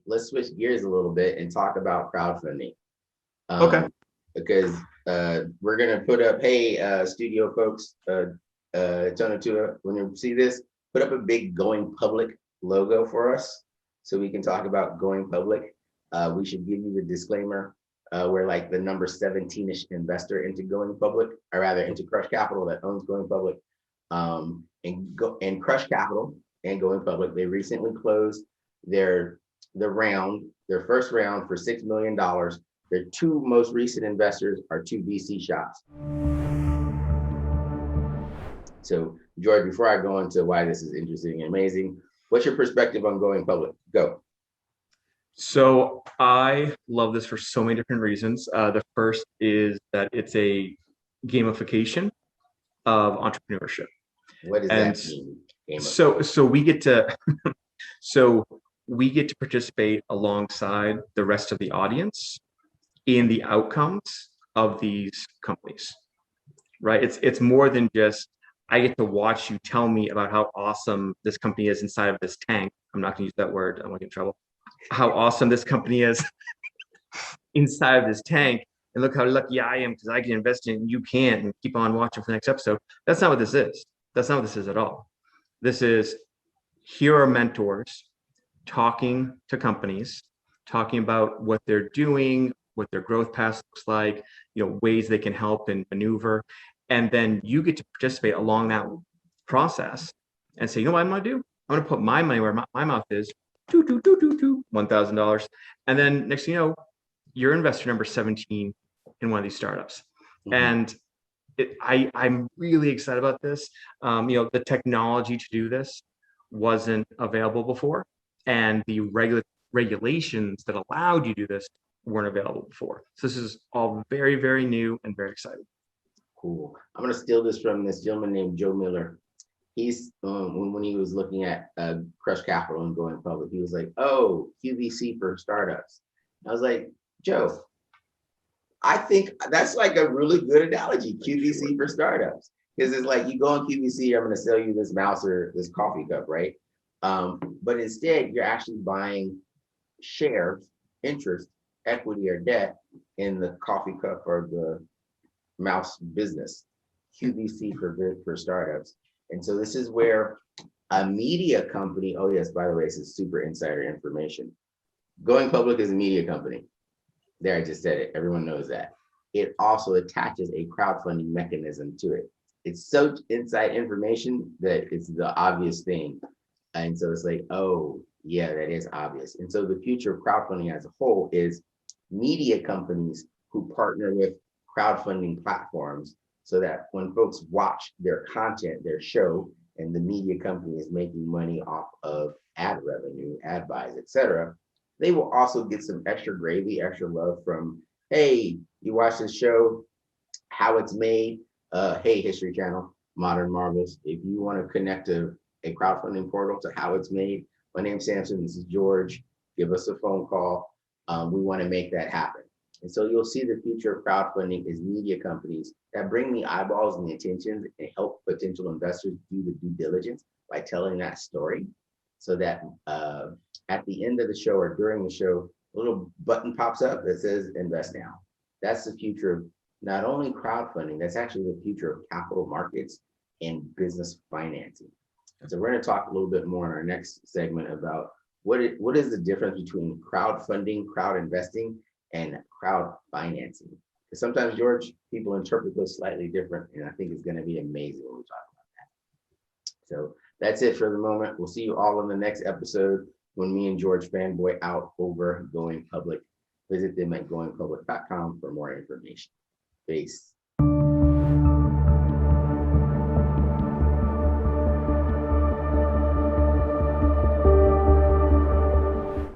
let's switch gears a little bit and talk about crowdfunding. Okay. Because we're gonna put up, hey, studio folks, Tony Tua, when you see this, put up a big going public logo for us so we can talk about going public. We should give you the disclaimer. We're like the number 17-ish investor into going public, or rather into Crush Capital that owns going public. And Crush Capital and going public, they recently closed their first round for $6 million. Their two most recent investors are two VC shops. So, George, before I go into why this is interesting and amazing, what's your perspective on going public? Go. So I love this for so many different reasons. The first is that it's a gamification of entrepreneurship. What does And that mean? so we get to so we get to participate alongside the rest of the audience in the outcomes of these companies, right? It's more than just I get to watch you tell me about how awesome this company is inside of this tank. I'm not going to use that word. I don't want to get in trouble. How awesome this company is inside of this tank. And look how lucky I am because I can invest in it and you can't, and keep on watching for the next episode. That's not what this is. That's not what this is at all. This is, here are mentors talking to companies, talking about what they're doing, what their growth path looks like, ways they can help and maneuver. And then you get to participate along that process and say, you know what I'm going to do? I'm going to put my money where my mouth is, $1,000. And then next thing you know, you're investor number 17 in one of these startups. Mm-hmm. And I'm really excited about this. The technology to do this wasn't available before, and the regulations that allowed you to do this weren't available before. So this is all very, very new and very exciting. Cool. I'm going to steal this from this gentleman named Joe Miller. He's when he was looking at Crush Capital and going public, he was like, "Oh, QVC for startups." I was like, Joe, I think that's like a really good analogy, QVC for startups. Because it's like you go on QVC, I'm going to sell you this mouse or this coffee cup, right? But instead, you're actually buying shares, interest, equity, or debt in the coffee cup or the mouse business. QVC for startups. And so this is where a media company, oh yes, by the way, this is super insider information. Going public is a media company. There, I just said it. Everyone knows that. It also attaches a crowdfunding mechanism to it. It's so inside information that it's the obvious thing. And so it's like, oh, yeah, that is obvious. And so the future of crowdfunding as a whole is media companies who partner with crowdfunding platforms so that when folks watch their content, their show, and the media company is making money off of ad revenue, ad buys, etc., they will also get some extra gravy, extra love from, hey, you watch this show, how it's made, hey, History Channel, Modern Marvels. If you want to connect to a crowdfunding portal to how it's made, my name's Samson, this is George, give us a phone call. We want to make that happen. And so you'll see the future of crowdfunding is media companies that bring the eyeballs and the attention and help potential investors do the due diligence by telling that story so that at the end of the show or during the show, a little button pops up that says invest now. That's the future of not only crowdfunding, that's actually the future of capital markets and business financing. And so we're going to talk a little bit more in our next segment about what is the difference between crowdfunding, crowd investing, and crowd financing. Because sometimes, George, people interpret those slightly different, and I think it's going to be amazing when we talk about that. So that's it for the moment. We'll see you all in the next episode when me and George fanboy out over Going Public. Visit them at goingpublic.com for more information. Peace.